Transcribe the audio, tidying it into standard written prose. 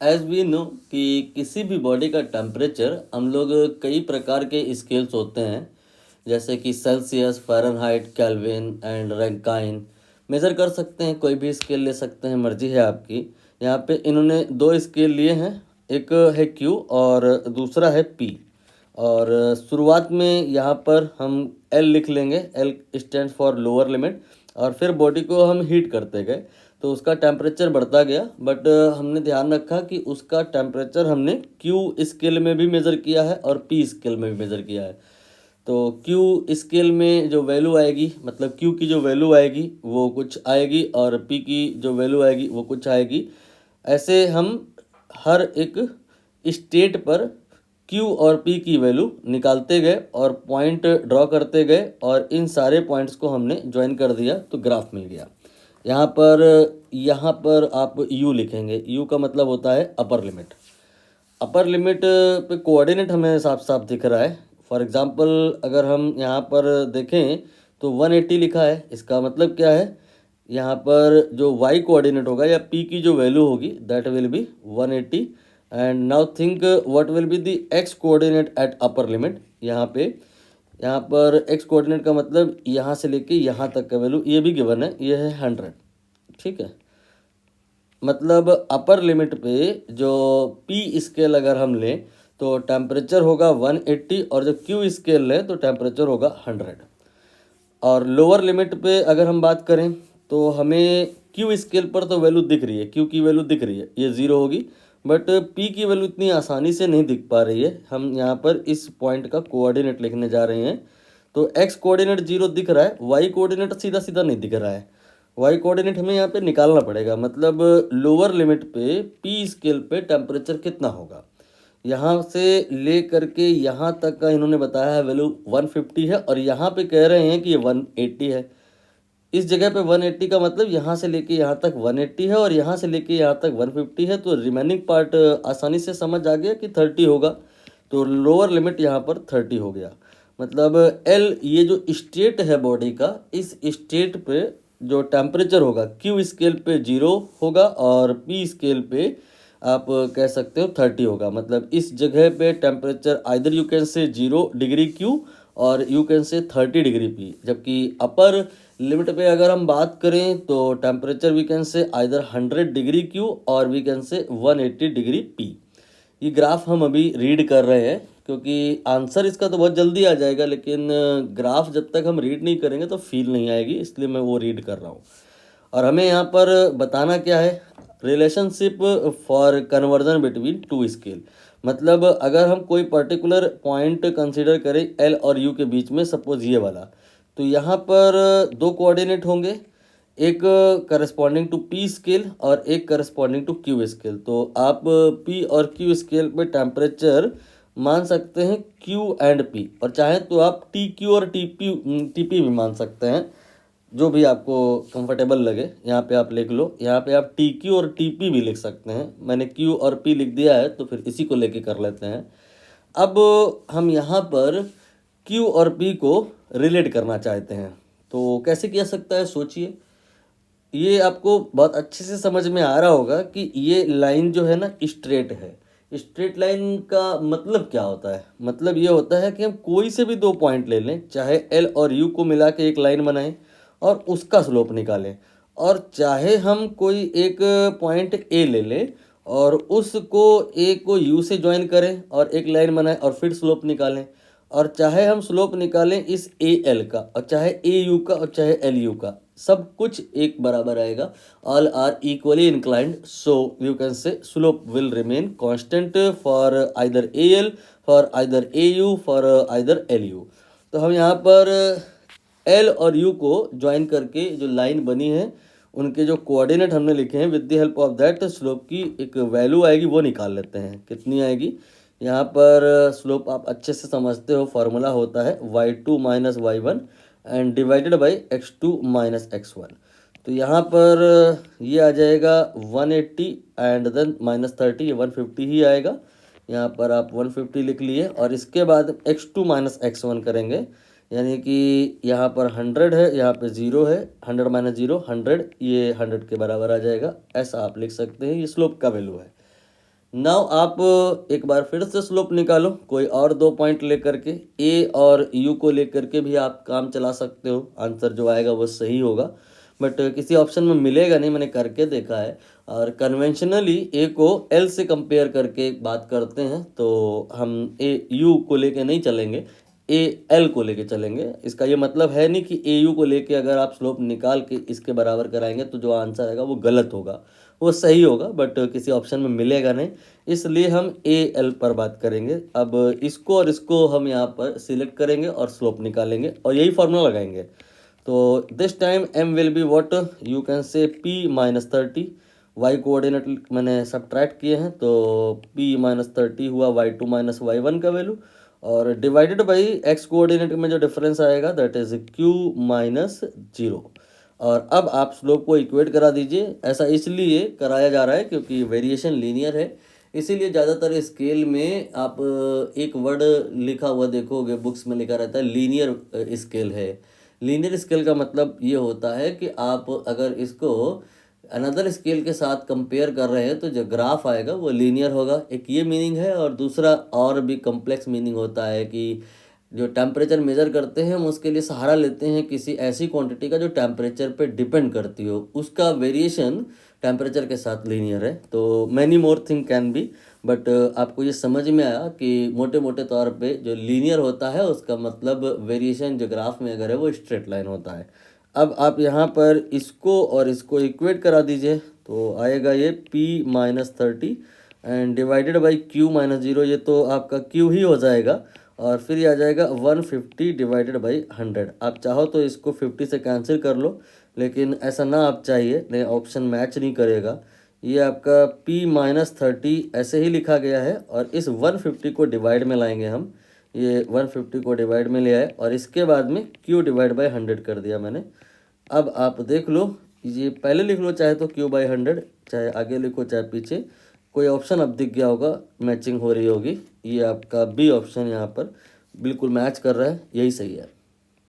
As we know कि किसी भी बॉडी का टेम्परेचर हम लोग कई प्रकार के स्केल्स होते हैं, जैसे कि Celsius, Fahrenheit, kelvin and Rankine measure कर सकते हैं। कोई भी स्केल ले सकते हैं, मर्जी है आपकी। यहाँ पे इन्होंने दो स्केल लिए हैं, एक है क्यू और दूसरा है पी। और शुरुआत में यहाँ पर हम एल लिख लेंगे। L stand for lower limit. और फिर बॉडी को हम हीट करते गए तो उसका टेम्परेचर बढ़ता गया, बट हमने ध्यान रखा कि उसका टेम्परेचर हमने क्यू स्केल में भी मेज़र किया है और पी स्केल में भी मेज़र किया है। तो क्यू स्केल में जो वैल्यू आएगी, मतलब क्यू की जो वैल्यू आएगी वो कुछ आएगी और पी की जो वैल्यू आएगी वो कुछ आएगी। ऐसे हम हर एक स्टेट पर क्यू और पी की वैल्यू निकालते गए और पॉइंट ड्रॉ करते गए, और इन सारे पॉइंट्स को हमने ज्वाइन कर दिया तो ग्राफ मिल गया। यहाँ पर आप यू लिखेंगे। यू का मतलब होता है अपर लिमिट। अपर लिमिट पे कोऑर्डिनेट हमें साफ साफ दिख रहा है। फॉर एग्जांपल अगर हम यहाँ पर देखें तो 180 लिखा है। इसका मतलब क्या है, यहाँ पर जो y कोऑर्डिनेट होगा या p की जो वैल्यू होगी that will be 180। And now think what will be the x coordinate at upper limit. यहाँ पर x कोऑर्डिनेट का मतलब यहाँ से लेके यहाँ तक का वैल्यू, ये भी गिवन है, ये है 100। ठीक है, मतलब अपर लिमिट पे जो पी स्केल अगर हम लें तो टेम्परेचर होगा 180, और जो क्यू स्केल लें तो टेम्परेचर होगा 100। और लोअर लिमिट पे अगर हम बात करें तो हमें क्यू स्केल पर तो वैल्यू दिख रही है, क्यू की वैल्यू दिख रही है, ये ज़ीरो होगी। बट पी की वैल्यू इतनी आसानी से नहीं दिख पा रही है। हम यहाँ पर इस पॉइंट का कोऑर्डिनेट लिखने जा रहे हैं। तो एक्स कोऑर्डिनेट जीरो दिख रहा है, वाई कोऑर्डिनेट सीधा सीधा नहीं दिख रहा है। वाई कोऑर्डिनेट हमें यहाँ पे निकालना पड़ेगा। मतलब लोअर लिमिट पे पी स्केल पे टेम्परेचर कितना होगा, यहाँ से ले करके यहाँ तक का इन्होंने बताया है वैल्यू 150 है, और यहाँ पे कह रहे हैं कि ये 180 है। इस जगह पे 180 का मतलब यहाँ से लेके यहाँ तक 180 है और यहाँ से लेके यहाँ तक 150 है। तो रिमेनिंग पार्ट आसानी से समझ आ गया कि 30 होगा। तो लोअर लिमिट यहाँ पर 30 हो गया। मतलब एल, ये जो स्टेट है बॉडी का, इस स्टेट पे जो टेम्परेचर होगा क्यू स्केल पे 0 होगा और पी स्केल पे आप कह सकते हो 30 होगा। मतलब इस जगह पे टेम्परेचर आइदर यू कैन से 0 डिग्री क्यू और यू कैन से 30 डिग्री पी। जबकि अपर लिमिट पे अगर हम बात करें तो temperature we can say either 100 degree Q और we can say 180 degree P. ये ग्राफ हम अभी रीड कर रहे हैं, क्योंकि आंसर इसका तो बहुत जल्दी आ जाएगा, लेकिन ग्राफ जब तक हम रीड नहीं करेंगे तो फील नहीं आएगी, इसलिए मैं वो रीड कर रहा हूँ। और हमें यहाँ पर बताना क्या है, relationship for conversion between two scale. मतलब अगर हम कोई पर्टिकुलर पॉइंट कंसीडर करें एल और यू के बीच में, सपोज ये वाला, तो यहाँ पर दो कोऑर्डिनेट होंगे, एक करस्पॉन्डिंग टू पी स्केल और एक करस्पॉन्डिंग टू क्यू स्केल। तो आप पी और क्यू स्केल पे टेम्परेचर मान सकते हैं क्यू एंड पी, और चाहे तो आप टी क्यू और टी पी भी मान सकते हैं, जो भी आपको कंफर्टेबल लगे। यहाँ पे आप लिख लो, यहाँ पे आप टी क्यू और टी पी भी लिख सकते हैं। मैंने क्यू और पी लिख दिया है तो फिर इसी को लेके कर लेते हैं। अब हम यहाँ पर क्यू और पी को रिलेट करना चाहते हैं, तो कैसे किया सकता है सोचिए। ये आपको बहुत अच्छे से समझ में आ रहा होगा कि ये लाइन जो है ना स्ट्रेट है। स्ट्रेट लाइन का मतलब क्या होता है, मतलब ये होता है कि हम कोई से भी दो पॉइंट ले लें, चाहे एल और यू को मिला के एक लाइन बनाएं और उसका स्लोप निकालें, और चाहे हम कोई एक पॉइंट ए ले लें और उसको ए को यू से ज्वाइन करें और एक लाइन बनाएं और फिर स्लोप निकालें, और चाहे हम स्लोप निकालें इस ए एल का और चाहे ए यू का और चाहे एल यू का, सब कुछ एक बराबर आएगा। All are equally inclined, so you can say slope will remain constant for either A L, for either A U, for either L U. तो हम यहाँ पर एल और यू को ज्वाइन करके जो लाइन बनी है उनके जो कोऑर्डिनेट हमने लिखे हैं, with the help of that slope की एक वैल्यू आएगी, वो निकाल लेते हैं। कितनी आएगी, यहाँ पर स्लोप आप अच्छे से समझते हो, फार्मूला होता है y2 minus y1 and divided by x2 minus x1। तो यहाँ पर ये आ जाएगा 180 एंड देन माइनस 30, ये 150 ही आएगा। यहाँ पर आप 150 लिख लिए और इसके बाद x2 माइनस x1 करेंगे, यानी कि यहाँ पर 100 है, यहाँ पे 0 है, 100 माइनस 0 100, ये 100 के बराबर आ जाएगा। ऐसा आप लिख सकते हैं, ये स्लोप का वैल्यू है। नाउ आप एक बार फिर से स्लोप निकालो, कोई और 2 पॉइंट लेकर के ए और यू को लेकर के भी आप काम चला सकते हो, आंसर जो आएगा वो सही होगा। बट किसी ऑप्शन में मिलेगा नहीं, मैंने करके देखा है। और कन्वेंशनली ए को एल से कंपेयर करके बात करते हैं, तो हम ए यू को लेके नहीं चलेंगे, ए एल को लेके चलेंगे। इसका ये मतलब है नहीं कि ए यू को लेके अगर आप स्लोप निकाल के इसके बराबर कराएंगे तो जो आंसर आएगा वो गलत होगा, वो सही होगा, बट किसी ऑप्शन में मिलेगा नहीं, इसलिए हम ए एल पर बात करेंगे। अब इसको और इसको हम यहाँ पर सिलेक्ट करेंगे और स्लोप निकालेंगे और यही फॉर्मूला लगाएंगे। तो this time m will be what, you can से p-30, y कोऑर्डिनेट मैंने सब्ट्रैक्ट किए हैं, तो p-30 हुआ y2 - y1 का वैल्यू, और डिवाइडेड बाई x कोऑर्डिनेट में जो डिफरेंस आएगा दैट इज q-0। और अब आप स्लोप को इक्वेट करा दीजिए। ऐसा इसलिए कराया जा रहा है क्योंकि वेरिएशन लीनियर है, इसीलिए ज़्यादातर स्केल में आप एक वर्ड लिखा हुआ देखोगे, बुक्स में लिखा रहता है लीनियर स्केल है। लीनियर स्केल का मतलब ये होता है कि आप अगर इसको अनदर स्केल के साथ कंपेयर कर रहे हैं तो जो ग्राफ आएगा वो लीनियर होगा, एक ये मीनिंग है। और दूसरा और भी कम्प्लेक्स मीनिंग होता है कि जो टेम्परेचर मेज़र करते हैं हम उसके लिए सहारा लेते हैं किसी ऐसी क्वांटिटी का जो टेम्परेचर पे डिपेंड करती हो, उसका वेरिएशन टेम्परेचर के साथ लीनियर है। तो many more thing can be, but आपको ये समझ में आया कि मोटे मोटे तौर पे जो लीनियर होता है उसका मतलब वेरिएशन जो ग्राफ में अगर है वो स्ट्रेट लाइन होता है। अब आप यहाँ पर इसको और इसको इक्वेट करा दीजिए, तो आएगा ये p-30 and divided by q-0, ये तो आपका q ही हो जाएगा, और फिर ये आ जाएगा 150 डिवाइडेड बाई 100। आप चाहो तो इसको 50 से कैंसिल कर लो, लेकिन ऐसा ना आप चाहिए, नहीं ऑप्शन मैच नहीं करेगा। ये आपका p-30 ऐसे ही लिखा गया है, और इस 150 को डिवाइड में लाएंगे हम, ये 150 को डिवाइड में ले आए और इसके बाद में q डिवाइड बाई 100 कर दिया मैंने। अब आप देख लो, ये पहले लिख लो चाहे तो q/100, चाहे आगे लिखो चाहे पीछे, कोई ऑप्शन अब दिख गया होगा, मैचिंग हो रही होगी। ये आपका बी ऑप्शन यहाँ पर बिल्कुल मैच कर रहा है, यही सही है।